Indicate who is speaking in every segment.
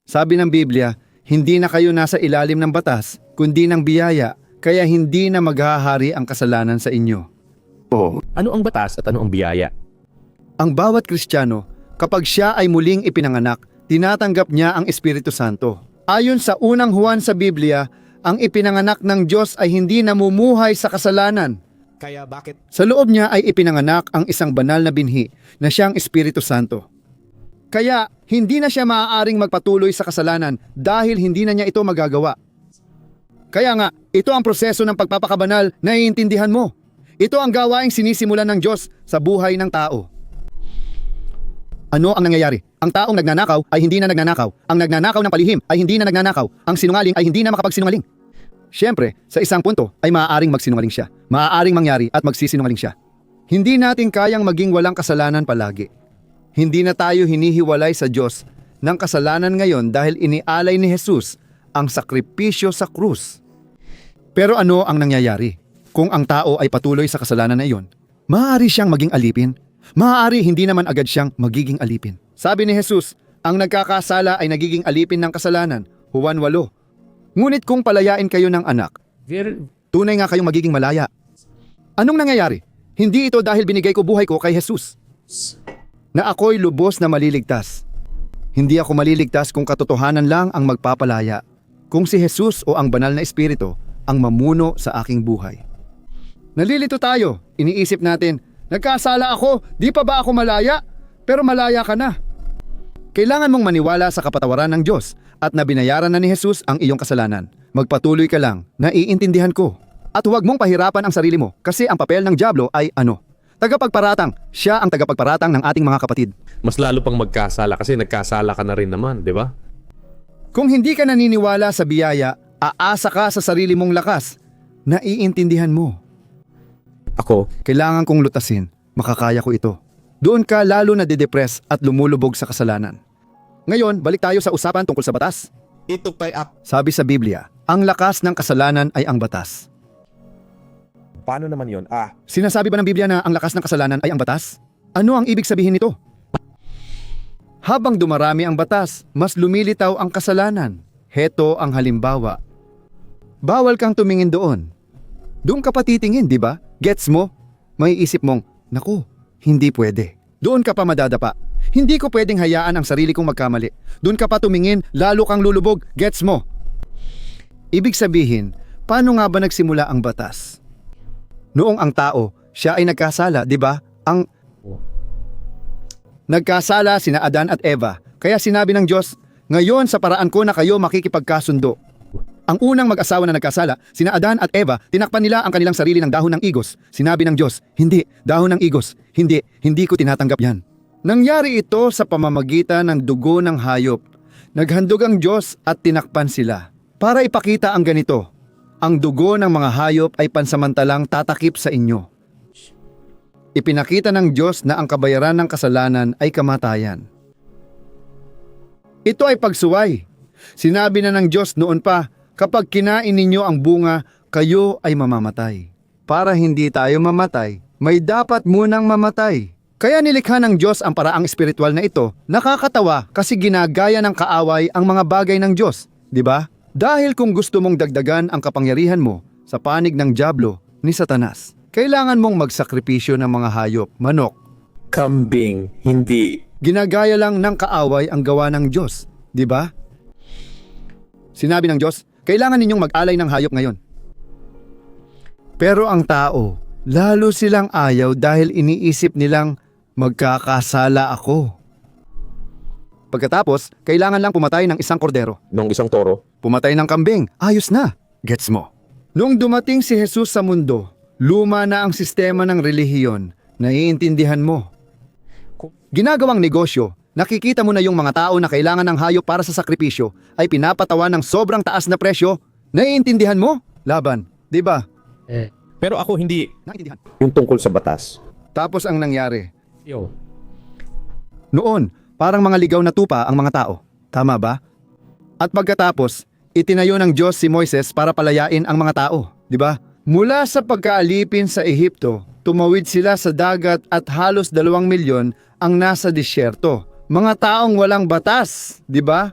Speaker 1: Sabi ng Biblia, hindi na kayo nasa ilalim ng batas, kundi ng biyaya, kaya hindi na maghahari ang kasalanan sa inyo.
Speaker 2: Ano ang batas at ano ang biyaya?
Speaker 1: Ang bawat Kristiyano, kapag siya ay muling ipinanganak, tinatanggap niya ang Espiritu Santo. Ayon sa unang Juan sa Biblia, ang ipinanganak ng Diyos ay hindi namumuhay sa kasalanan.
Speaker 2: Kaya bakit?
Speaker 1: Sa loob niya ay ipinanganak ang isang banal na binhi na siyang Espiritu Santo. Kaya hindi na siya maaaring magpatuloy sa kasalanan dahil hindi na niya ito magagawa. Kaya nga, ito ang proseso ng pagpapakabanal na iintindihan mo. Ito ang gawaing sinisimulan ng Diyos sa buhay ng tao. Ano ang nangyayari? Ang taong nagnanakaw ay hindi na nagnanakaw. Ang nagnanakaw ng palihim ay hindi na nagnanakaw. Ang sinungaling ay hindi na makapagsinungaling. Siyempre, sa isang punto ay maaaring magsinungaling siya. Maaaring mangyari at magsisinungaling siya. Hindi natin kayang maging walang kasalanan palagi. Hindi na tayo hinihiwalay sa Diyos ng kasalanan ngayon dahil inialay ni Jesus ang sakripisyo sa krus. Pero ano ang nangyayari? Kung ang tao ay patuloy sa kasalanan na iyon, maaari siyang maging alipin. Maaari hindi naman agad siyang magiging alipin. Sabi ni Jesus, ang nagkakasala ay nagiging alipin ng kasalanan. Juan 8. Ngunit kung palayain kayo ng anak, tunay nga kayong magiging malaya. Anong nangyayari? Hindi ito dahil binigay ko buhay ko kay Jesus, na ako'y lubos na maliligtas. Hindi ako maliligtas kung katotohanan lang ang magpapalaya. Kung si Jesus o ang banal na espiritu ang mamuno sa aking buhay. Nalilito tayo, iniisip natin, nagkasala ako, di pa ba ako malaya? Pero malaya ka na. Kailangan mong maniwala sa kapatawaran ng Diyos at na binayaran na ni Jesus ang iyong kasalanan. Magpatuloy ka lang, naiintindihan ko. At huwag mong pahirapan ang sarili mo kasi ang papel ng dyablo ay ano? Tagapagparatang. Siya ang tagapagparatang ng ating mga kapatid.
Speaker 2: Mas lalo pang magkasala kasi nagkasala ka na rin naman, di ba?
Speaker 1: Kung hindi ka naniniwala sa biyaya, aasa ka sa sarili mong lakas. Naiintindihan mo.
Speaker 2: Ako,
Speaker 1: Kailangan kong lutasin, makakaya ko ito. Doon ka lalo na didepress at lumulubog sa kasalanan. Ngayon, balik tayo sa usapan tungkol sa batas.
Speaker 2: ito pa'y
Speaker 1: Sabi sa Biblia, ang lakas ng kasalanan ay ang batas.
Speaker 2: Paano naman yon?
Speaker 1: Sinasabi ba ng Biblia na ang lakas ng kasalanan ay ang batas? Ano ang ibig sabihin nito? Habang dumarami ang batas, mas lumilitaw ang kasalanan. Heto ang halimbawa. Bawal kang tumingin doon. Doon ka pa titingin, di ba? Gets mo? May isip mong, naku, hindi pwede. Doon ka pa madadapa. Hindi ko pwedeng hayaan ang sarili kong magkamali. Doon ka pa tumingin, lalo kang lulubog. Gets mo? Ibig sabihin, paano nga ba nagsimula ang batas? Noong ang tao, siya ay nagkasala, di ba? Nagkasala sina Adan at Eva. Kaya sinabi ng Diyos, ngayon sa paraan ko na kayo makikipagkasundo. Ang unang mag-asawa na nagkasala, sina Adan at Eva, tinakpan nila ang kanilang sarili ng dahon ng igos. Sinabi ng Diyos, hindi, dahon ng igos. Hindi ko tinatanggap yan. Nangyari ito sa pamamagitan ng dugo ng hayop. Naghandog ang Diyos at tinakpan sila. Para ipakita ang ganito, ang dugo ng mga hayop ay pansamantalang tatakip sa inyo. Ipinakita ng Diyos na ang kabayaran ng kasalanan ay kamatayan. Ito ay pagsuway. Sinabi na ng Diyos noon pa, kapag kinain ninyo ang bunga, kayo ay mamamatay. Para hindi tayo mamatay, may dapat munang mamatay. Kaya nilikha ng Diyos ang paraang espiritual na ito. Nakakatawa kasi ginagaya ng kaaway ang mga bagay ng Diyos, di ba? Dahil kung gusto mong dagdagan ang kapangyarihan mo sa panig ng dyablo ni Satanas, kailangan mong magsakripisyo ng mga hayop, manok.
Speaker 2: Kambing, hindi.
Speaker 1: Ginagaya lang ng kaaway ang gawa ng Diyos, di ba? Sinabi ng Diyos, kailangan ninyong mag-alay ng hayop ngayon. Pero ang tao, lalo silang ayaw dahil iniisip nilang magkakasala ako. Pagkatapos, kailangan lang pumatay ng isang kordero.
Speaker 2: Nung isang toro.
Speaker 1: Pumatay ng kambing, ayos na. Gets mo? Noong dumating si Jesus sa mundo, luma na ang sistema ng relihiyon. Naiintindihan mo. Ginagawang negosyo, nakikita mo na yung mga tao na kailangan ng hayop para sa sakripisyo ay pinapatawan ng sobrang taas na presyo. Naiintindihan mo? Laban, di ba?
Speaker 2: Pero ako hindi.
Speaker 1: Naiintindihan.
Speaker 2: Yung tungkol sa batas.
Speaker 1: Tapos ang nangyari. Noon, parang mga ligaw na tupa ang mga tao. Tama ba? At pagkatapos, itinayo ng Diyos si Moises para palayain ang mga tao. Di ba? Mula sa pagkaalipin sa Ehipto, tumawid sila sa dagat at halos 2 milyon ang nasa disyerto. Mga taong walang batas, di ba?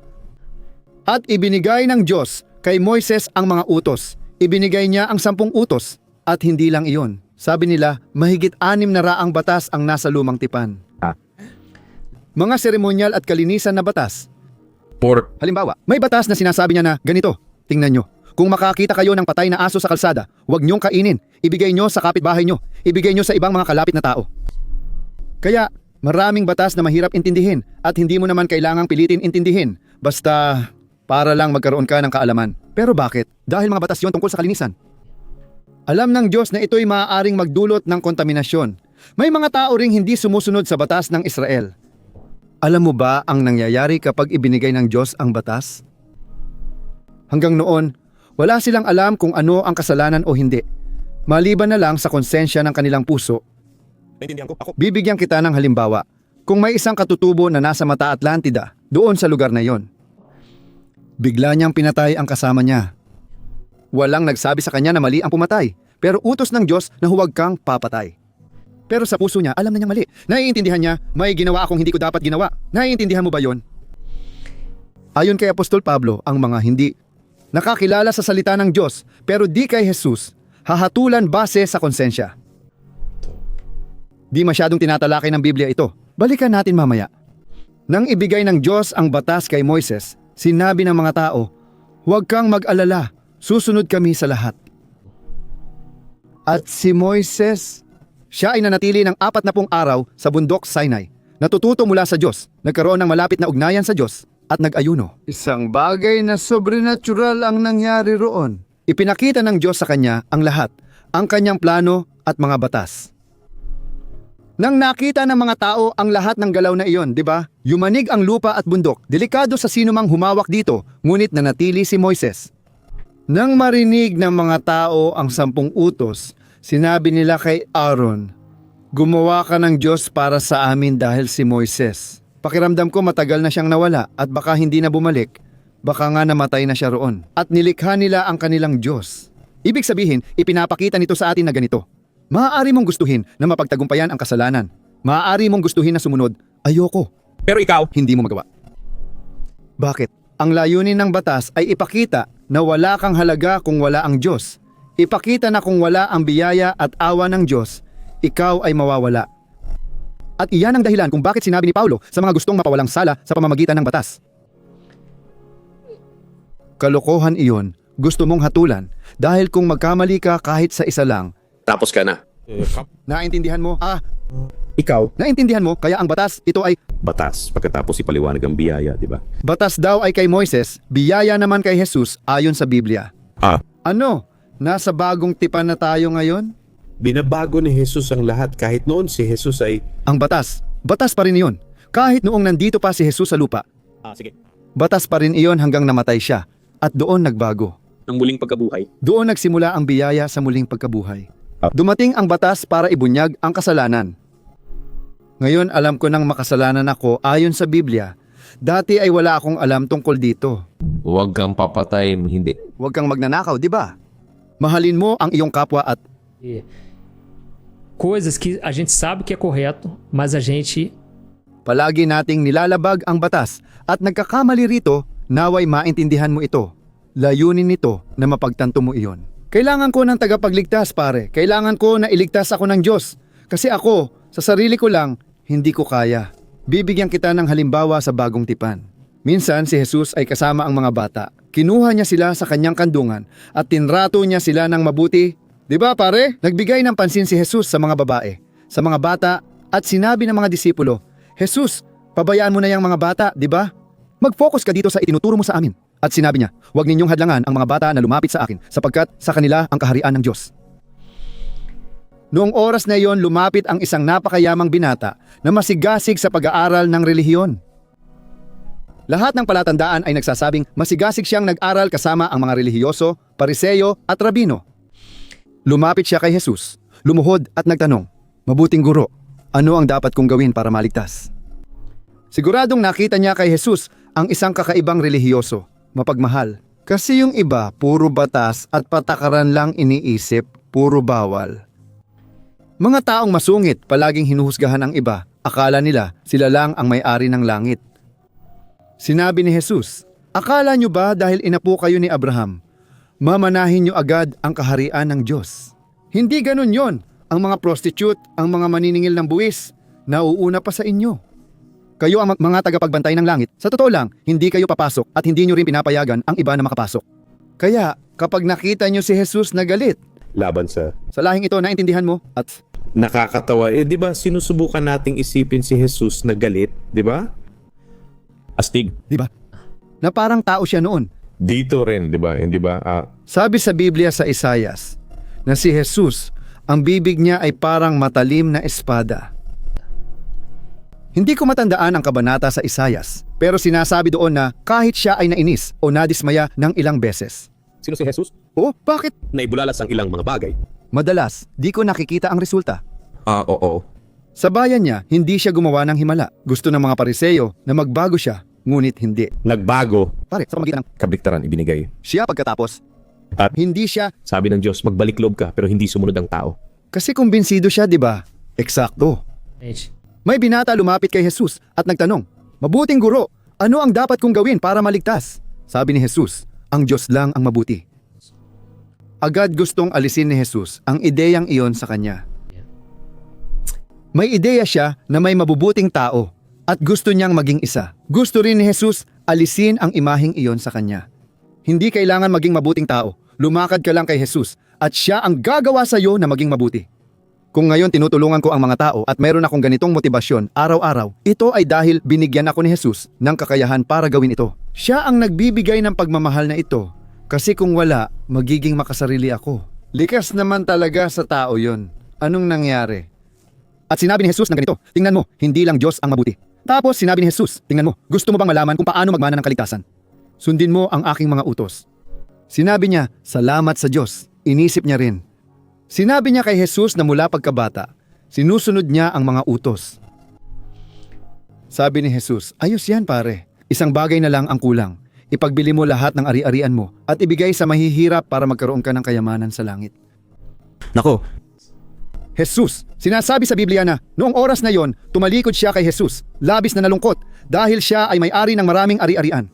Speaker 1: At ibinigay ng Diyos kay Moises ang mga utos. Ibinigay niya ang 10 utos. At hindi lang iyon. Sabi nila, mahigit 6 na raang batas ang nasa lumang tipan. Mga seremonyal at kalinisan na batas. Halimbawa, may batas na sinasabi niya na ganito, tingnan nyo. Kung makakita kayo ng patay na aso sa kalsada, huwag niyong kainin. Ibigay nyo sa kapitbahay nyo. Ibigay nyo sa ibang mga kalapit na tao. Kaya, maraming batas na mahirap intindihin at hindi mo naman kailangang pilitin intindihin. Basta, para lang magkaroon ka ng kaalaman. Pero bakit? Dahil mga batas yon tungkol sa kalinisan. Alam ng Diyos na ito'y maaaring magdulot ng kontaminasyon. May mga tao ring hindi sumusunod sa batas ng Israel. Alam mo ba ang nangyayari kapag ibinigay ng Diyos ang batas? Hanggang noon, wala silang alam kung ano ang kasalanan o hindi. Maliban na lang sa konsensya ng kanilang puso. Bibigyan kita ng halimbawa. Kung may isang katutubo na nasa Mata Atlantida, doon sa lugar na yon. Bigla niyang pinatay ang kasama niya. Walang nagsabi sa kanya na mali ang pumatay, pero utos ng Diyos na huwag kang papatay. Pero sa puso niya, alam na niyang mali. Naiintindihan niya, may ginawa akong hindi ko dapat ginawa. Naiintindihan mo ba yon? Ayon kay Apostol Pablo, ang mga hindi nakakilala sa salita ng Diyos, pero di kay Jesus, hahatulan base sa konsensya. Di masyadong tinatalakay ng Biblia ito. Balikan natin mamaya. Nang ibigay ng Diyos ang batas kay Moises, sinabi ng mga tao, huwag kang mag-alala, susunod kami sa lahat. At si Moises, siya ay nanatili ng 40 araw sa bundok Sinai. Natututo mula sa Diyos, nagkaroon ng malapit na ugnayan sa Diyos at nag-ayuno. Isang bagay na sobrenatural ang nangyari roon. Ipinakita ng Diyos sa kanya ang lahat, ang kanyang plano at mga batas. Nang nakita ng mga tao ang lahat ng galaw na iyon, di ba? Yumanig ang lupa at bundok. Delikado sa sino mang humawak dito, ngunit nanatili si Moises. Nang marinig ng mga tao ang 10 utos, sinabi nila kay Aaron, gumawa ka ng Diyos para sa amin dahil si Moises. Pakiramdam ko matagal na siyang nawala at baka hindi na bumalik. Baka nga namatay na siya roon. At nilikha nila ang kanilang Diyos. Ibig sabihin, ipinapakita nito sa atin na ganito. Maaari mong gustuhin na mapagtagumpayan ang kasalanan. Maaari mong gustuhin na sumunod, ayoko.
Speaker 2: Pero ikaw,
Speaker 1: Hindi mo magawa. Bakit? Ang layunin ng batas ay ipakita na wala kang halaga kung wala ang Diyos. Ipakita na kung wala ang biyaya at awa ng Diyos, ikaw ay mawawala. At iyan ang dahilan kung bakit sinabi ni Paulo sa mga gustong mapawalang sala sa pamamagitan ng batas. Kalokohan iyon, gusto mong hatulan, dahil kung magkamali ka kahit sa isa lang,
Speaker 2: tapos ka na.
Speaker 1: naintindihan mo?
Speaker 3: Ikaw,
Speaker 1: Naintindihan mo, kaya ang batas, ito ay
Speaker 3: batas, pagkatapos ipaliwanag ang biyaya, di ba?
Speaker 1: batas daw ay kay Moises, biyaya naman kay Jesus ayon sa Biblia. Ano? Nasa bagong tipan na tayo ngayon?
Speaker 4: Binabago ni Jesus ang lahat kahit noon si Jesus ay...
Speaker 1: Ang batas pa rin iyon. Kahit noong nandito pa si Jesus sa lupa,
Speaker 3: Sige.
Speaker 1: batas pa rin iyon hanggang namatay siya. At doon nagbago.
Speaker 3: Ang muling pagkabuhay.
Speaker 1: Doon nagsimula ang biyaya sa muling pagkabuhay. Dumating ang batas para ibunyag ang kasalanan. Ngayon alam ko nang makasalanan ako ayon sa Biblia. Dati ay wala akong alam tungkol dito.
Speaker 5: Huwag kang papatay, hindi.
Speaker 1: Huwag kang magnanakaw, di ba? Mahalin mo ang iyong kapwa at
Speaker 6: Coisas que a gente sabe que é correto, mas a gente
Speaker 1: palagi nating nilalabag ang batas at nagkakamali rito, naway maintindihan mo ito. Layunin nito na mapagtanto mo iyon. Kailangan ko ng tagapagligtas, pare. Kailangan ko na iligtas ako ng Diyos. Kasi ako, sa sarili ko lang, hindi ko kaya. Bibigyan kita ng halimbawa sa bagong tipan. Minsan si Jesus ay kasama ang mga bata. Kinuha niya sila sa kanyang kandungan at tinrato niya sila ng mabuti. Di ba pare? Nagbigay ng pansin si Jesus sa mga babae, sa mga bata at sinabi ng mga disipulo, Jesus, pabayaan mo na yung mga bata, di ba? Mag-focus ka dito sa itinuturo mo sa amin. At sinabi niya, huwag ninyong hadlangan ang mga bata na lumapit sa akin sapagkat sa kanila ang kaharian ng Diyos. Noong oras na iyon, lumapit ang isang napakayamang binata na masigasig sa pag-aaral ng relihiyon. Lahat ng palatandaan ay nagsasabing masigasig siyang nag-aral kasama ang mga relihiyoso, pariseyo at rabino. Lumapit siya kay Jesus, lumuhod at nagtanong, mabuting guro, ano ang dapat kong gawin para maligtas? Siguradong nakita niya kay Jesus ang isang kakaibang relihiyoso, mapagmahal. Kasi yung iba, puro batas at patakaran lang iniisip, puro bawal. Mga taong masungit, palaging hinuhusgahan ang iba. Akala nila sila lang ang may-ari ng langit. Sinabi ni Jesus, Akala nyo ba dahil inapo kayo ni Abraham, mamanahin nyo agad ang kaharian ng Diyos? Hindi ganun yon. Ang mga prostitute, ang mga maniningil ng buwis, nauuna pa sa inyo. Kayo ang mga tagapagbantay ng langit. Sa totoo lang, hindi kayo papasok at hindi nyo rin pinapayagan ang iba na makapasok. Kaya, kapag nakita nyo si Jesus na galit,
Speaker 3: Laban sa
Speaker 1: sa lahing ito naintindihan mo at
Speaker 3: nakakatawa. Di ba sinusubukan nating isipin si Jesus na galit, di ba? Astig.
Speaker 1: di ba? Na parang tao siya noon.
Speaker 2: Dito rin, di ba? Hindi ba?
Speaker 1: Sabi sa Biblia sa Isaias na si Jesus, ang bibig niya ay parang matalim na espada. Hindi ko matandaan ang kabanata sa Isaias, pero sinasabi doon na kahit siya ay nainis o nadismaya ng ilang beses.
Speaker 3: Sino si Jesus?
Speaker 1: Oh, bakit?
Speaker 3: Naibulalas ang ilang mga bagay.
Speaker 1: Madalas, di ko nakikita ang resulta.
Speaker 3: Oo.
Speaker 1: Sa bayan niya, hindi siya gumawa ng himala. Gusto ng mga Pariseyo na magbago siya, ngunit hindi.
Speaker 3: Nagbago.
Speaker 1: Pare, sa pamagitan ng
Speaker 3: Kabliktaran ibinigay.
Speaker 1: siya pagkatapos,
Speaker 3: At
Speaker 1: hindi siya
Speaker 3: sabi ng Diyos, magbalik loob ka pero hindi sumunod ang tao.
Speaker 1: kasi kumbinsido siya, di ba? Eksakto.
Speaker 6: Gente,
Speaker 1: May binata lumapit kay Jesus at nagtanong, "Mabuting guro, ano ang dapat kong gawin para maligtas?" Sabi ni Jesus, "Ang Diyos lang ang mabuti." Agad gustong alisin ni Jesus ang ideyang iyon sa kanya. May ideya siya na may mabubuting tao at gusto niyang maging isa. Gusto rin ni Jesus alisin ang imaheng iyon sa kanya. Hindi kailangan maging mabuting tao. Lumakad ka lang kay Jesus at siya ang gagawa sa iyo na maging mabuti. Kung ngayon tinutulungan ko ang mga tao at mayroon akong ganitong motibasyon araw-araw, ito ay dahil binigyan ako ni Jesus ng kakayahan para gawin ito. Siya ang nagbibigay ng pagmamahal na ito. Kasi kung wala, magiging makasarili ako. Likas naman talaga sa tao yon. Anong nangyari? At sinabi ni Jesus ng ganito, "Tingnan mo, hindi lang Diyos ang mabuti." Tapos sinabi ni Jesus, "Tingnan mo, gusto mo bang malaman kung paano magmana ng kaligtasan? Sundin mo ang aking mga utos." Sinabi niya, "Salamat sa Diyos." Inisip niya rin. Sinabi niya kay Jesus na mula pagkabata, sinusunod niya ang mga utos. Sabi ni Jesus, "Ayos yan pare. Isang bagay na lang ang kulang. Ipagbili mo lahat ng ari-arian mo at ibigay sa mahihirap para magkaroon ka ng kayamanan sa langit."
Speaker 3: Nako,
Speaker 1: Jesus, sinasabi sa Biblia na noong oras na yon, tumalikod siya kay Jesus, labis na nalungkot dahil siya ay may-ari ng maraming ari-arian.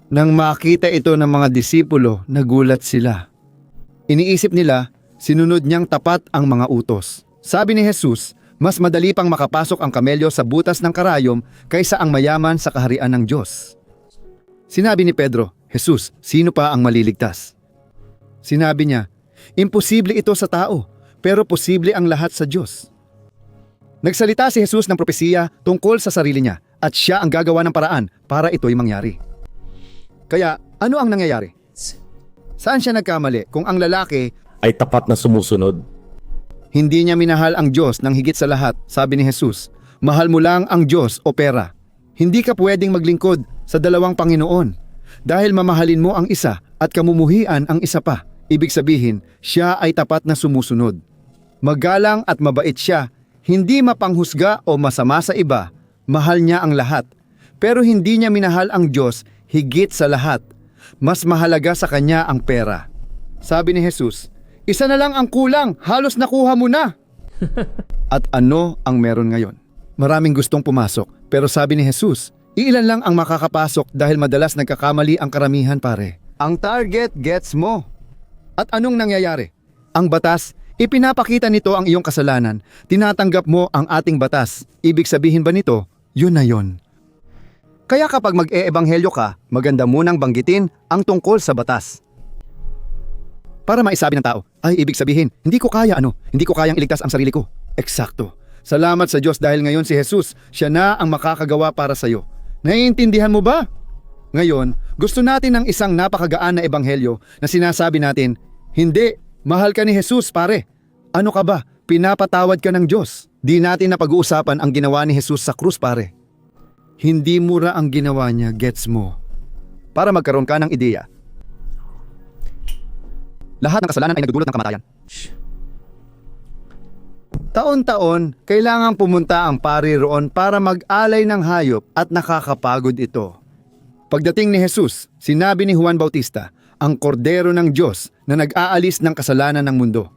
Speaker 1: Nang makita ito ng mga disipulo, nagulat sila. Iniisip nila, sinunod niyang tapat ang mga utos. Sabi ni Jesus, mas madali pang makapasok ang kamelyo sa butas ng karayom kaysa ang mayaman sa kaharian ng Diyos. Sinabi ni Pedro, "Jesus, sino pa ang maliligtas?" Sinabi niya, "Imposible ito sa tao, pero posible ang lahat sa Diyos." Nagsalita si Jesus ng propesiya tungkol sa sarili niya at siya ang gagawa ng paraan para ito'y mangyari. Kaya, ano ang nangyayari? Saan siya nagkamali kung ang lalaki
Speaker 3: ay tapat na sumusunod.
Speaker 1: hindi niya minahal ang Diyos ng higit sa lahat? Sabi ni Jesus, "Mahal mo lang ang Diyos o pera." Hindi ka pwedeng maglingkod sa dalawang Panginoon dahil mamahalin mo ang isa at kamumuhian ang isa pa. Ibig sabihin, siya ay tapat na sumusunod. Magalang at mabait siya, hindi mapanghusga o masama sa iba, mahal niya ang lahat. Pero hindi niya minahal ang Diyos higit sa lahat. Mas mahalaga sa kanya ang pera. Sabi ni Jesus, "Isa na lang ang kulang, halos nakuha mo na." At ano ang meron ngayon? Maraming gustong pumasok, pero sabi ni Jesus, iilan lang ang makakapasok dahil madalas nagkakamali ang karamihan pare. Ang target gets mo. At anong nangyayari? Ang batas, ipinapakita nito ang iyong kasalanan. Tinatanggap mo ang ating batas. Ibig sabihin ba nito, yun na yun. Kaya kapag mag-e-ebanghelyo ka, maganda munang banggitin ang tungkol sa batas. Para maisabi ng tao, ay ibig sabihin, hindi ko kayang iligtas ang sarili ko. Eksakto. Salamat sa Diyos dahil ngayon si Jesus, siya na ang makakagawa para sa iyo. Naiintindihan mo ba? Ngayon, gusto natin ng isang napakagaan na ebanghelyo na sinasabi natin, hindi, mahal ka ni Jesus pare. Ano ka ba? Pinapatawad ka ng Diyos. Di natin napag-uusapan ang ginawa ni Jesus sa krus pare. Hindi mura ang ginawa niya, gets mo. Para magkaroon ka ng ideya. Lahat ng kasalanan ay nagdudulot ng kamatayan. Taon-taon, kailangang pumunta ang pari roon para mag-alay ng hayop at nakakapagod ito. Pagdating ni Jesus, sinabi ni Juan Bautista, ang kordero ng Diyos na nag-aalis ng kasalanan ng mundo.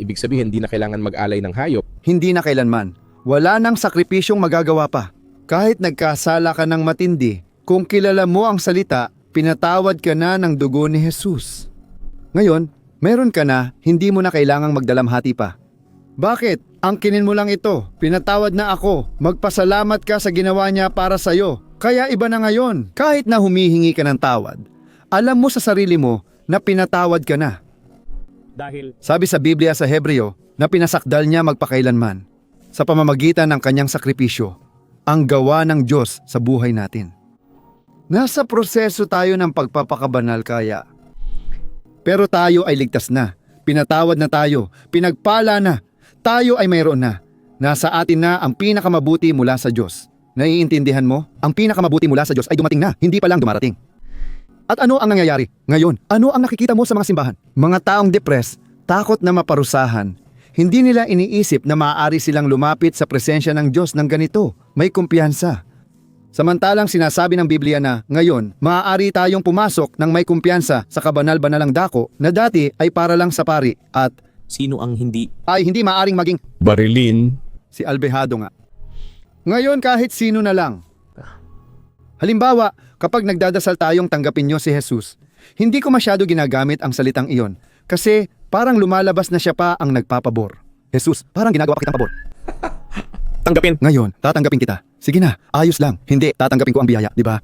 Speaker 3: Ibig sabihin, hindi na kailangan mag-alay ng hayop.
Speaker 1: Hindi na kailanman. Wala nang sakripisyong magagawa pa. Kahit nagkasala ka ng matindi, kung kilala mo ang salita, pinatawad ka na ng dugo ni Jesus. Ngayon, meron ka na, hindi mo na kailangang magdalamhati pa. Bakit? Angkinin mo lang ito. Pinatawad na ako. Magpasalamat ka sa ginawa niya para sa'yo. Kaya iba na ngayon. Kahit na humihingi ka ng tawad, alam mo sa sarili mo na pinatawad ka na. Sabi sa Biblia sa Hebreo na pinasakdal niya magpakailanman sa pamamagitan ng kanyang sakripisyo, ang gawa ng Diyos sa buhay natin. Nasa proseso tayo ng pagpapakabanal kaya. Pero tayo ay ligtas na. Pinatawad na tayo. Pinagpala na. Tayo ay mayroon na. Nasa atin na ang pinakamabuti mula sa Diyos. Naiintindihan mo? Ang pinakamabuti mula sa Diyos ay dumating na, hindi pa lang dumarating. At ano ang nangyayari? Ngayon, ano ang nakikita mo sa mga simbahan? Mga taong depressed, takot na maparusahan. Hindi nila iniisip na maaari silang lumapit sa presensya ng Diyos ng ganito. May kumpiyansa. Samantalang sinasabi ng Biblia na ngayon, maaari tayong pumasok ng may kumpiyansa sa kabanal-banalang dako na dati ay para lang sa pari at
Speaker 3: Sino ang hindi?
Speaker 1: ay hindi maaring maging
Speaker 5: Barilin.
Speaker 1: si Albehado nga. Ngayon kahit sino na lang. Halimbawa, kapag nagdadasal tayong tanggapin niyo si Jesus, hindi ko masyado ginagamit ang salitang iyon kasi parang lumalabas na siya pa ang nagpapabor. Jesus, parang ginagawa kitang pabor.
Speaker 3: Tanggapin.
Speaker 1: Ngayon, tatanggapin kita. Sige na, ayos lang. Hindi, tatanggapin ko ang biyaya, di ba?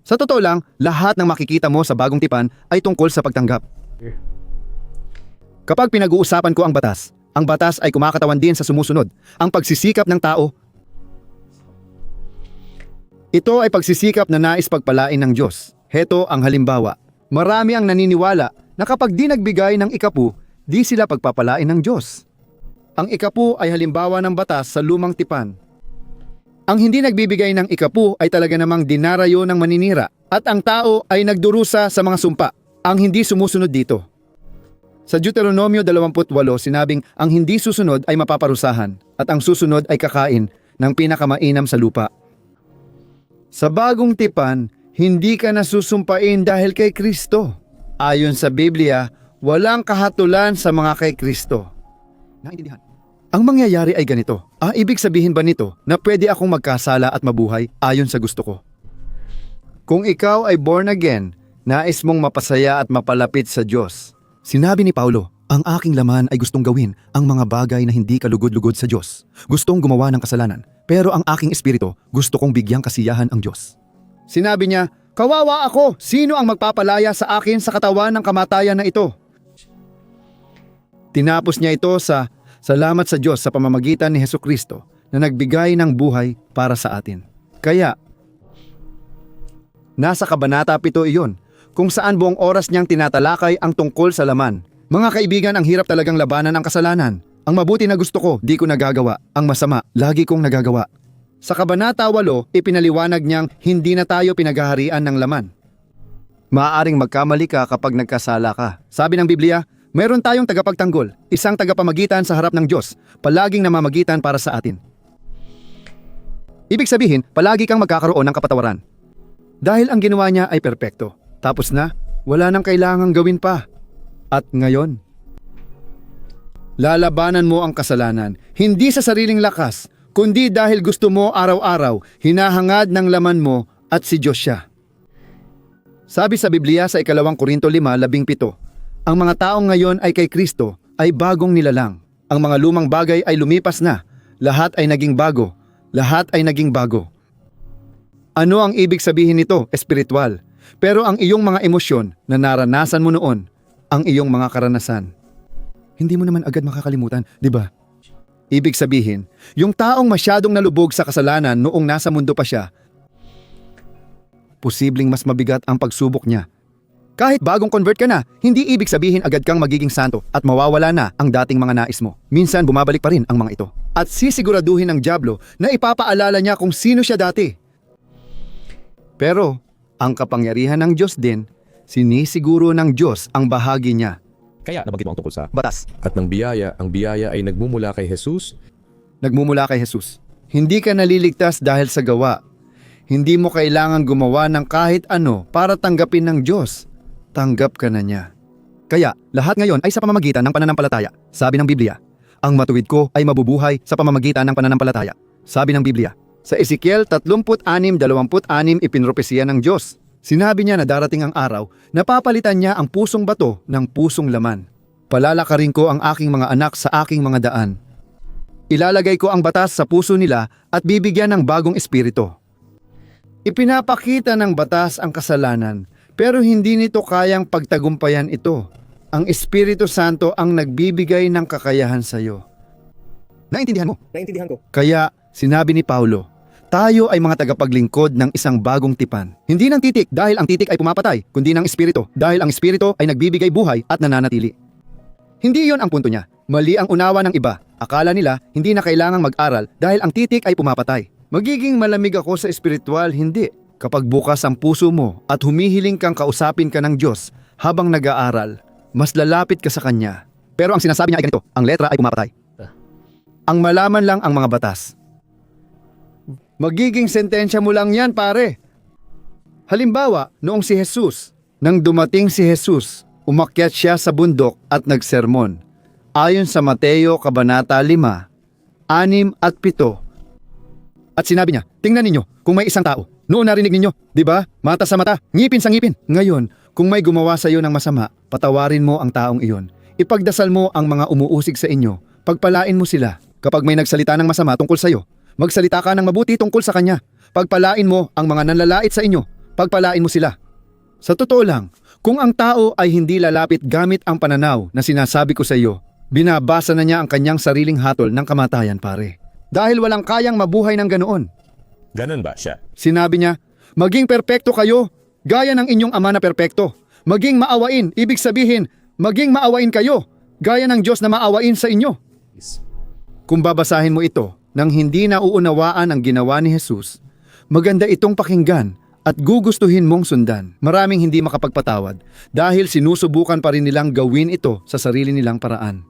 Speaker 1: Sa totoo lang, lahat ng makikita mo sa bagong tipan ay tungkol sa pagtanggap. Kapag pinag-uusapan ko ang batas ay kumakatawan din sa sumusunod, ang pagsisikap ng tao. Ito ay pagsisikap na nais pagpalain ng Diyos. Heto ang halimbawa. Marami ang naniniwala na kapag di nagbigay ng ikapu, di sila pagpapalain ng Diyos. Ang ikapu ay halimbawa ng batas sa lumang tipan. Ang hindi nagbibigay ng ikapu ay talaga namang dinarayo ng maninira at ang tao ay nagdurusa sa mga sumpa, ang hindi sumusunod dito. Sa Deuteronomio 28 sinabing ang hindi susunod ay mapaparusahan at ang susunod ay kakain ng pinakamainam sa lupa. Sa bagong tipan, hindi ka nasusumpain dahil kay Kristo. Ayon sa Biblia, walang kahatulan sa mga kay Kristo. Naintindihan? Ang mangyayari ay ganito. Ibig sabihin ba nito na pwede akong magkasala at mabuhay ayon sa gusto ko? Kung ikaw ay born again, nais mong mapasaya at mapalapit sa Diyos. Sinabi ni Paulo, ang aking laman ay gustong gawin ang mga bagay na hindi kalugod-lugod sa Diyos. Gustong gumawa ng kasalanan, pero ang aking espiritu gusto kong bigyang kasiyahan ang Diyos. Sinabi niya, kawawa ako, sino ang magpapalaya sa akin sa katawan ng kamatayan na ito? Tinapos niya ito sa salamat sa Diyos sa pamamagitan ni Hesukristo na nagbigay ng buhay para sa atin. Kaya, nasa Kabanata 7 iyon, kung saan buong oras niyang tinatalakay ang tungkol sa laman. Mga kaibigan, ang hirap talagang labanan ang kasalanan. Ang mabuti na gusto ko, di ko nagagawa. Ang masama, lagi kong nagagawa. Sa Kabanata 8, ipinaliwanag niyang hindi na tayo pinaghaharian ng laman. Maaaring magkamali ka kapag nagkasala ka. Sabi ng Biblia, mayroon tayong tagapagtanggol, isang tagapamagitan sa harap ng Diyos, palaging namamagitan para sa atin. Ibig sabihin, palagi kang magkakaroon ng kapatawaran. Dahil ang ginawa niya ay perpekto. Tapos na, wala nang kailangang gawin pa. At ngayon, lalabanan mo ang kasalanan, hindi sa sariling lakas, kundi dahil gusto mo araw-araw, hinahangad ng laman mo at si Diyos siya. Sabi sa Biblia sa 2 Korinto 5:17, ang mga taong ngayon ay kay Kristo ay bagong nilalang. Ang mga lumang bagay ay lumipas na, lahat ay naging bago, lahat ay naging bago. Ano ang ibig sabihin nito? Espiritual. Pero ang iyong mga emosyon na naranasan mo noon, ang iyong mga karanasan, hindi mo naman agad makakalimutan, di ba? Ibig sabihin, yung taong masyadong nalubog sa kasalanan noong nasa mundo pa siya, posibleng mas mabigat ang pagsubok niya. Kahit bagong convert ka na, hindi ibig sabihin agad kang magiging santo at mawawala na ang dating mga nais mo. Minsan bumabalik pa rin ang mga ito. At sisiguraduhin ng dyablo na ipapaalala niya kung sino siya dati. Pero, ang kapangyarihan ng Diyos din, sinisiguro ng Diyos ang bahagi niya.
Speaker 2: Kaya nabanggit mo ang tungkol sa
Speaker 1: Batas.
Speaker 2: at ng biyaya, ang biyaya ay nagmumula kay Jesus.
Speaker 1: Nagmumula kay Jesus. Hindi ka naliligtas dahil sa gawa. Hindi mo kailangan gumawa ng kahit ano para tanggapin ng Diyos. Tanggap ka na niya. Kaya, lahat ngayon ay sa pamamagitan ng pananampalataya. Sabi ng Biblia, ang matuwid ko ay mabubuhay sa pamamagitan ng pananampalataya. Sabi ng Biblia, sa Ezekiel 36:26 ipinropesiya ng Diyos. Sinabi niya na darating ang araw na papalitan niya ang pusong bato ng pusong laman. Palalakarin ko ang aking mga anak sa aking mga daan. Ilalagay ko ang batas sa puso nila at bibigyan ng bagong espiritu. Ipinapakita ng batas ang kasalanan, pero hindi nito kayang pagtagumpayan ito. Ang Espiritu Santo ang nagbibigay ng kakayahan sa iyo. Naintindihan mo?
Speaker 3: Naintindihan ko.
Speaker 1: Kaya sinabi ni Paulo, tayo ay mga tagapaglingkod ng isang bagong tipan. Hindi ng titik dahil ang titik ay pumapatay, kundi ng espiritu dahil ang espiritu ay nagbibigay buhay at nananatili. Hindi yon ang punto niya. Mali ang unawa ng iba. Akala nila hindi na kailangang mag-aral dahil ang titik ay pumapatay. Magiging malamig ako sa espiritual, hindi. Kapag bukas ang puso mo at humihiling kang kausapin ka ng Diyos habang nag-aaral, mas lalapit ka sa Kanya. Pero ang sinasabi niya ay ganito, ang letra ay pumapatay. Ang malaman lang ang mga batas. Magiging sentensya mo lang yan, pare. Halimbawa, noong si Jesus, nang dumating si Jesus, umakyat siya sa bundok at nagsermon. Ayon sa Mateo Kabanata 5, 6 at 7. At sinabi niya, tingnan ninyo, kung may isang tao, noon narinig ninyo, di ba? Mata sa mata, ngipin sa ngipin. Ngayon, kung may gumawa sa iyo ng masama, patawarin mo ang taong iyon. Ipagdasal mo ang mga umuusig sa inyo, pagpalain mo sila. Kapag may nagsalita ng masama tungkol sa iyo, magsalita ka ng mabuti tungkol sa kanya. Pagpalain mo ang mga nanlalait sa inyo, pagpalain mo sila. Sa totoo lang, kung ang tao ay hindi lalapit gamit ang pananaw na sinasabi ko sa iyo, binabasa na niya ang kanyang sariling hatol ng kamatayan, pare. Dahil walang kayang mabuhay ng ganoon.
Speaker 3: Ganon ba siya?
Speaker 1: Sinabi niya, maging perpekto kayo, gaya ng inyong ama na perpekto. Maging maawain, ibig sabihin, maging maawain kayo, gaya ng Diyos na maawain sa inyo. Kung babasahin mo ito nang hindi nauunawaan ang ginawa ni Jesus, maganda itong pakinggan at gugustuhin mong sundan. Maraming hindi makapagpatawad dahil sinusubukan pa rin nilang gawin ito sa sarili nilang paraan.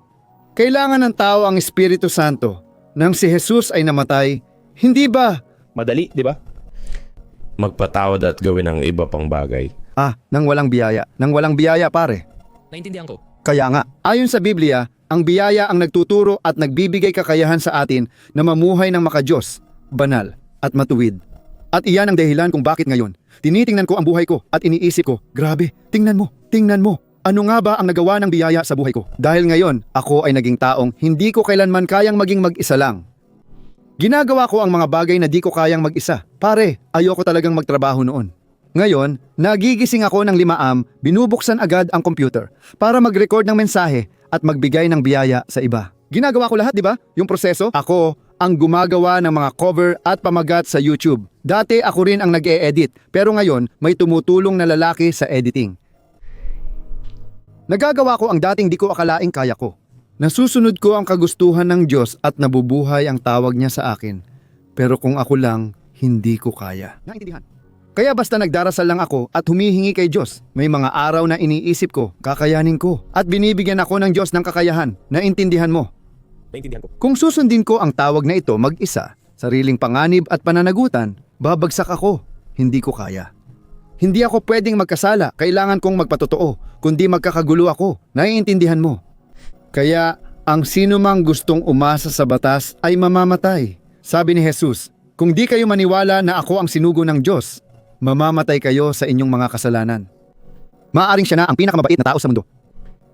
Speaker 1: Kailangan ng tao ang Espiritu Santo. Nang si Jesus ay namatay, hindi ba?
Speaker 3: Madali, di ba? Magpatawad at gawin ang iba pang bagay.
Speaker 1: Nang walang biyaya. Nang walang biyaya, pare.
Speaker 6: Naintindihan ko.
Speaker 1: Kaya nga, ayon sa Biblia, ang biyaya ang nagtuturo at nagbibigay kakayahan sa atin na mamuhay ng makadiyos, banal, at matuwid. At iyan ang dahilan kung bakit ngayon, tinitingnan ko ang buhay ko at iniisip ko, grabe, tingnan mo, ano nga ba ang nagawa ng biyaya sa buhay ko? Dahil ngayon, ako ay naging taong hindi ko kailanman kayang maging mag-isa lang. Ginagawa ko ang mga bagay na di ko kayang mag-isa. Pare, ayoko talagang magtrabaho noon. Ngayon, nagigising ako ng 5 AM, binubuksan agad ang computer para mag-record ng mensahe at magbigay ng biyaya sa iba. Ginagawa ko lahat, di ba? Yung proseso, ako ang gumagawa ng mga cover at pamagat sa YouTube. Dati ako rin ang nag-e-edit, pero ngayon may tumutulong na lalaki sa editing. Nagagawa ko ang dating di ko akalaing kaya ko. Nasusunod ko ang kagustuhan ng Diyos at nabubuhay ang tawag niya sa akin. Pero kung ako lang, hindi ko kaya. Naintindihan? Kaya basta nagdarasal lang ako at humihingi kay Diyos. May mga araw na iniisip ko, kakayanin ko. At binibigyan ako ng Diyos ng kakayahan. Naintindihan mo?
Speaker 3: Naintindihan ko.
Speaker 1: Kung susundin ko ang tawag na ito mag-isa, sariling panganib at pananagutan, babagsak ako. Hindi ko kaya. Hindi ako pwedeng magkasala, kailangan kong magpatotoo, kundi magkakagulo ako. Naiintindihan mo? Kaya ang sino mang gustong umasa sa batas ay mamamatay. Sabi ni Jesus, kung di kayo maniwala na ako ang sinugo ng Diyos, mamamatay kayo sa inyong mga kasalanan. Maaaring siya na ang pinakamabait na tao sa mundo.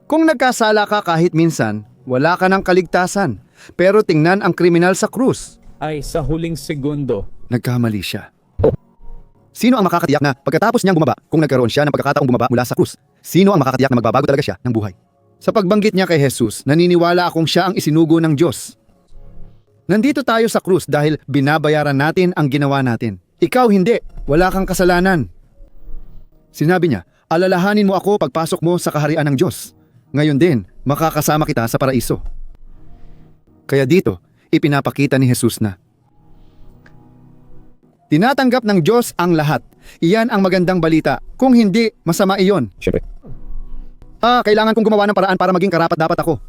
Speaker 1: Kung nagkasala ka kahit minsan, wala ka ng kaligtasan. Pero tingnan ang kriminal sa krus.
Speaker 3: Ay, sa huling segundo.
Speaker 1: Nagkamali siya. Sino ang makakatiyak na pagkatapos niyang bumaba, kung nagkaroon siya ng pagkakataong bumaba mula sa krus, sino ang makakatiyak na magbabago talaga siya ng buhay? Sa pagbanggit niya kay Jesus, naniniwala akong siya ang isinugo ng Diyos. Nandito tayo sa krus dahil binabayaran natin ang ginawa natin. Ikaw hindi, wala kang kasalanan. Sinabi niya, alalahanin mo ako pagpasok mo sa kaharian ng Diyos. Ngayon din, makakasama kita sa paraiso. Kaya dito, ipinapakita ni Jesus na tinatanggap ng Diyos ang lahat. Iyan ang magandang balita. Kung hindi, masama iyon.
Speaker 3: Siyempre.
Speaker 1: Kailangan kong gumawa ng paraan para maging karapat-dapat ako.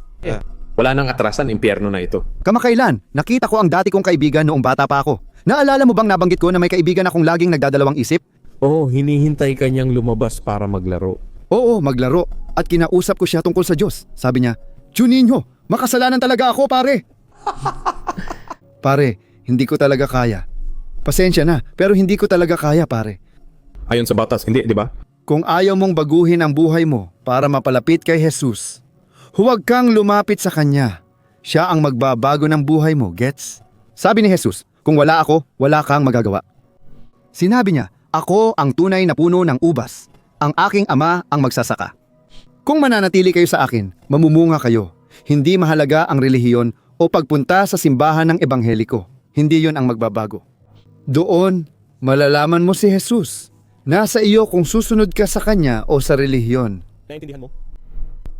Speaker 2: Wala nang atrasan, impyerno na ito.
Speaker 1: Kamakailan, nakita ko ang dati kong kaibigan noong bata pa ako. Naalala mo bang nabanggit ko na may kaibigan akong laging nagdadalawang isip?
Speaker 3: Oo, hinihintay kanyang lumabas para maglaro.
Speaker 1: Oo, maglaro. At kinausap ko siya tungkol sa Diyos. Sabi niya, Juninho, makasalanan talaga ako, pare. Pare, hindi ko talaga kaya. Pasensya na, pero hindi ko talaga kaya, pare.
Speaker 3: Ayon sa batas, hindi, di ba?
Speaker 1: Kung ayaw mong baguhin ang buhay mo para mapalapit kay Jesus, huwag kang lumapit sa Kanya. Siya ang magbabago ng buhay mo, gets? Sabi ni Jesus, kung wala ako, wala kang magagawa. Sinabi niya, ako ang tunay na puno ng ubas. Ang aking ama ang magsasaka. Kung mananatili kayo sa akin, mamumunga kayo. Hindi mahalaga ang relihiyon o pagpunta sa simbahan ng ebangheliko. Hindi yon ang magbabago. Doon, malalaman mo si Jesus. Nasa iyo kung susunod ka sa Kanya o sa relihiyon.
Speaker 3: Naintindihan mo?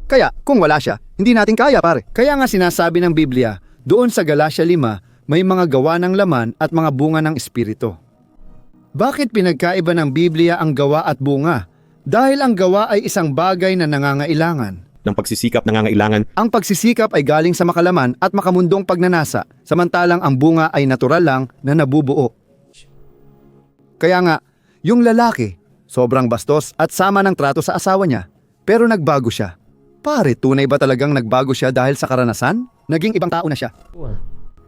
Speaker 1: Kaya, kung wala siya, hindi natin kaya pare. Kaya nga sinasabi ng Biblia, doon sa Galatia 5, may mga gawa ng laman at mga bunga ng Espiritu. Bakit pinagkaiba ng Biblia ang gawa at bunga? Dahil ang gawa ay isang bagay na nangangailangan.
Speaker 3: Ng pagsisikap nangangailangan.
Speaker 1: Ang pagsisikap ay galing sa makalaman at makamundong pagnanasa, samantalang ang bunga ay natural lang na nabubuo. Kaya nga, yung lalaki, sobrang bastos at sama ng trato sa asawa niya, pero nagbago siya. Pare, tunay ba talagang nagbago siya dahil sa karanasan? Naging ibang tao na siya.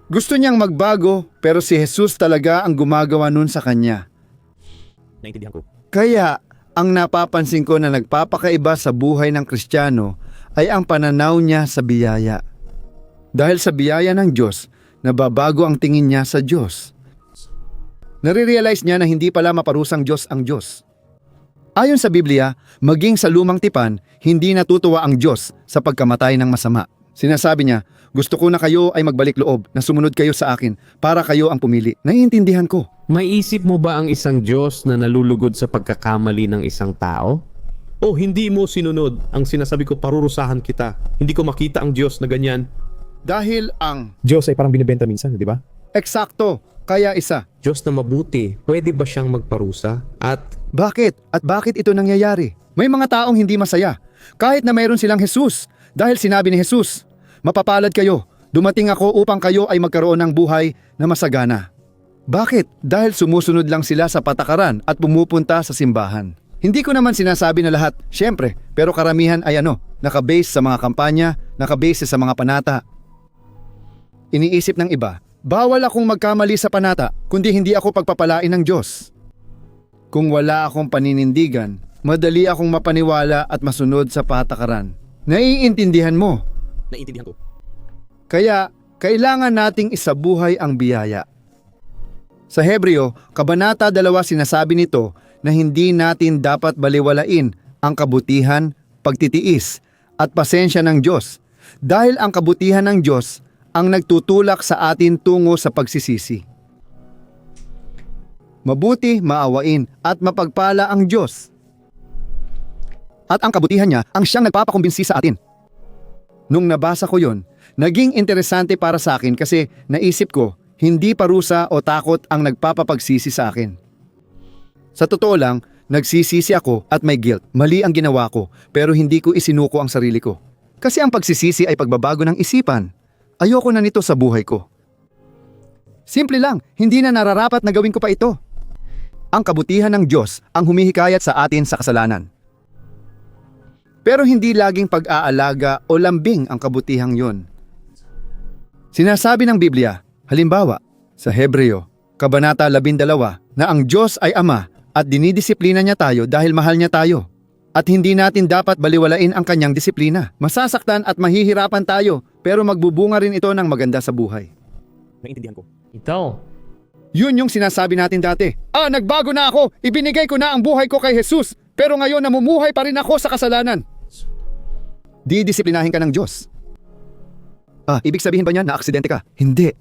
Speaker 1: Gusto niyang magbago, pero si Jesus talaga ang gumagawa nun sa kanya.
Speaker 3: Naintindihan ko.
Speaker 1: Kaya, ang napapansin ko na nagpapakaiba sa buhay ng Kristiyano ay ang pananaw niya sa biyaya. Dahil sa biyaya ng Diyos, nababago ang tingin niya sa Diyos. Nare-realize niya na hindi pala maparusang Diyos ang Diyos. Ayon sa Biblia, maging sa lumang tipan, hindi natutuwa ang Diyos sa pagkamatay ng masama. Sinasabi niya, gusto ko na kayo ay magbalik loob na sumunod kayo sa akin para kayo ang pumili. Naiintindihan ko.
Speaker 2: Maisip mo ba ang isang Diyos na nalulugod sa pagkakamali ng isang tao?
Speaker 3: Oh, hindi mo sinunod. Ang sinasabi ko, parurusahan kita. Hindi ko makita ang Diyos na ganyan.
Speaker 1: Dahil ang
Speaker 3: Diyos ay parang binibenta minsan, di ba?
Speaker 1: eksakto, kaya isa.
Speaker 2: Diyos na mabuti, pwede ba siyang magparusa? At
Speaker 1: Bakit? At bakit ito nangyayari? May mga taong hindi masaya, kahit na mayroon silang Jesus. Dahil sinabi ni Jesus, mapapalad kayo, dumating ako upang kayo ay magkaroon ng buhay na masagana. Bakit? Dahil sumusunod lang sila sa patakaran at pumupunta sa simbahan. Hindi ko naman sinasabi na lahat, syempre, pero karamihan ay nakabase sa mga kampanya, nakabase sa mga panata. Iniisip ng iba, bawal akong magkamali sa panata, kundi hindi ako pagpapalain ng Diyos. Kung wala akong paninindigan, madali akong mapaniwala at masunod sa patakaran. Naiintindihan mo?
Speaker 3: Naintindihan ko.
Speaker 1: Kaya, kailangan nating isabuhay ang biyaya. Sa Hebreo, Kabanata 2 sinasabi nito na hindi natin dapat baliwalain ang kabutihan, pagtitiis, at pasensya ng Diyos dahil ang kabutihan ng Diyos ang nagtutulak sa atin tungo sa pagsisisi. Mabuti, maawain, at mapagpala ang Diyos. At ang kabutihan niya ang siyang nagpapakumbinsi sa atin. Nung nabasa ko yon, naging interesante para sa akin kasi naisip ko, hindi parusa o takot ang nagpapapagsisi sa akin. Sa totoo lang, nagsisisi ako at may guilt. Mali ang ginawa ko, pero hindi ko isinuko ang sarili ko. Kasi ang pagsisisi ay pagbabago ng isipan. Ayoko na nito sa buhay ko. Simple lang, hindi na nararapat na gawin ko pa ito. Ang kabutihan ng Diyos ang humihikayat sa atin sa kasalanan. Pero hindi laging pag-aalaga o lambing ang kabutihang yon. Sinasabi ng Biblia, halimbawa, sa Hebreo, Kabanata 12, na ang Diyos ay Ama at dinidisiplina niya tayo dahil mahal niya tayo. At hindi natin dapat baliwalain ang kanyang disiplina. Masasaktan at mahihirapan tayo, pero magbubunga rin ito ng maganda sa buhay.
Speaker 3: Naintindihan ko.
Speaker 6: Então,
Speaker 1: Yun yung sinasabi natin dati. Nagbago na ako! Ibinigay ko na ang buhay ko kay Jesus, pero ngayon namumuhay pa rin ako sa kasalanan. Didisiplinahin ka ng Diyos. Ibig sabihin ba niya na aksidente ka? Hindi.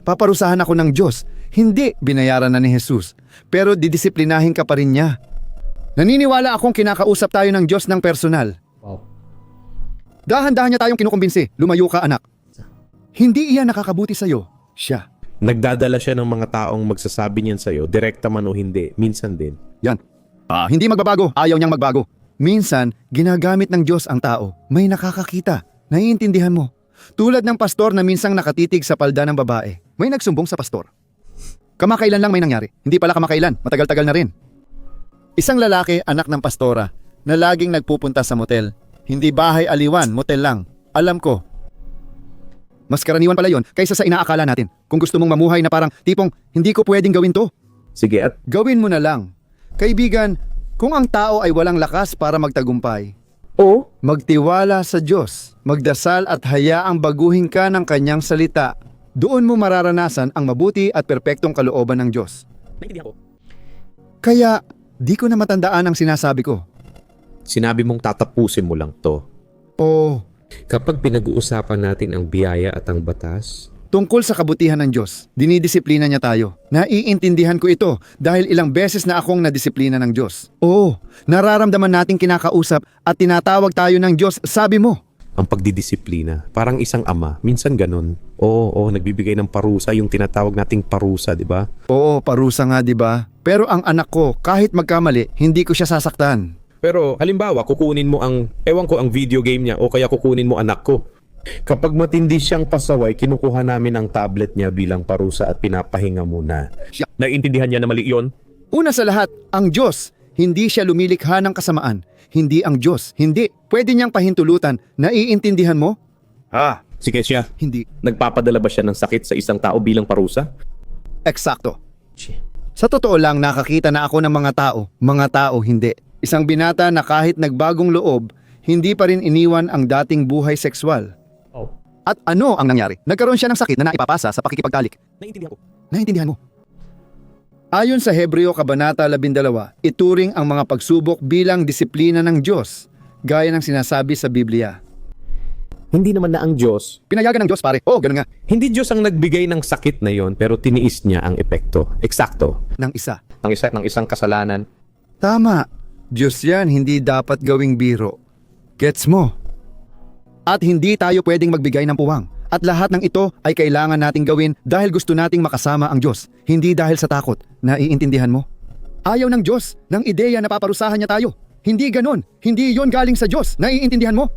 Speaker 1: Paparusahan ako ng Diyos. Hindi, binayaran na ni Jesus. Pero didisiplinahin ka pa rin niya. Naniniwala akong kinakausap tayo ng Diyos ng personal.
Speaker 6: wow.
Speaker 1: Dahan-dahan niya tayong kinukumbinsi. Lumayo ka, anak. Hindi iyan nakakabuti sa'yo. Siya.
Speaker 3: Nagdadala siya ng mga taong magsasabi niyan sa'yo, direkta man o hindi, minsan din.
Speaker 1: Yan. Hindi magbabago. Ayaw niyang magbago. Minsan, ginagamit ng Diyos ang tao. May nakakakita. Naiintindihan mo. Tulad ng pastor na minsang nakatitig sa palda ng babae. May nagsumbong sa pastor. Kamakailan lang may nangyari. Hindi pala kamakailan. Matagal-tagal na rin. Isang lalaki, anak ng pastora, na laging nagpupunta sa motel. Hindi bahay aliwan, motel lang. Alam ko. Mas karaniwan pala yon kaysa sa inaakala natin. Kung gusto mong mamuhay na parang tipong, hindi ko pwedeng gawin to.
Speaker 3: Sige, at
Speaker 1: Gawin mo na lang. Kaibigan, kung ang tao ay walang lakas para magtagumpay,
Speaker 3: O,
Speaker 1: magtiwala sa Diyos, magdasal at hayaang baguhin ka ng kanyang salita. Doon mo mararanasan ang mabuti at perpektong kalooban ng Diyos.
Speaker 3: naiintindihan ko.
Speaker 1: Kaya, di ko na matandaan ang sinasabi ko.
Speaker 3: Sinabi mong tatapusin mo lang to.
Speaker 1: O,
Speaker 4: Kapag pinag-uusapan natin ang biyaya at ang batas,
Speaker 1: tungkol sa kabutihan ng Diyos, dinidisiplina niya tayo. Naiintindihan ko ito dahil ilang beses na akong nadisiplina ng Diyos. Oo, nararamdaman nating kinakausap at tinatawag tayo ng Diyos, sabi mo.
Speaker 3: Ang pagdidisiplina, parang isang ama, minsan ganun. Oo, nagbibigay ng parusa, yung tinatawag nating parusa, di ba?
Speaker 1: Oo, parusa nga 'di ba? Pero ang anak ko, kahit magkamali, hindi ko siya sasaktan.
Speaker 3: Pero halimbawa, kukunin mo ang, ewan ko, ang video game niya o kaya kukunin mo anak ko. Kapag matindi siyang pasaway, kinukuha namin ang tablet niya bilang parusa at pinapahinga muna. Naiintindihan niya na mali yun?
Speaker 1: Una sa lahat, ang Diyos, hindi siya lumilikha ng kasamaan. Hindi ang Diyos, hindi. Pwede niyang pahintulutan. Naiintindihan mo?
Speaker 3: Sige siya,
Speaker 1: Hindi.
Speaker 3: nagpapadala ba siya ng sakit sa isang tao bilang parusa?
Speaker 1: Eksakto. Sa totoo lang, nakakita na ako ng mga tao hindi. Isang binata na kahit nagbagong loob, hindi pa rin iniwan ang dating buhay sexual.
Speaker 6: Oh.
Speaker 1: At ano ang nangyari? Nagkaroon siya ng sakit na naipapasa sa pakikipagtalik.
Speaker 3: Naiintindihan ko.
Speaker 1: Naintindihan mo? Ayon sa Hebreo Kabanata 12, ituring ang mga pagsubok bilang disiplina ng Diyos, gaya ng sinasabi sa Biblia.
Speaker 3: Hindi naman na ang Diyos.
Speaker 1: Pinayagan ng Diyos, pare. Oo, ganun nga.
Speaker 3: Hindi Diyos ang nagbigay ng sakit na yon, pero tiniis niya ang epekto. Eksakto.
Speaker 1: Ng isa.
Speaker 3: Ng isang kasalanan.
Speaker 1: Tama. Diyos yan, hindi dapat gawing biro. Gets mo? At hindi tayo pwedeng magbigay ng puwang. At lahat ng ito ay kailangan nating gawin dahil gusto nating makasama ang Diyos, hindi dahil sa takot. Naiintindihan mo? Ayaw ng Diyos ng ideya na paparusahan niya tayo. Hindi ganon. Hindi yon galing sa Diyos. Naiintindihan mo?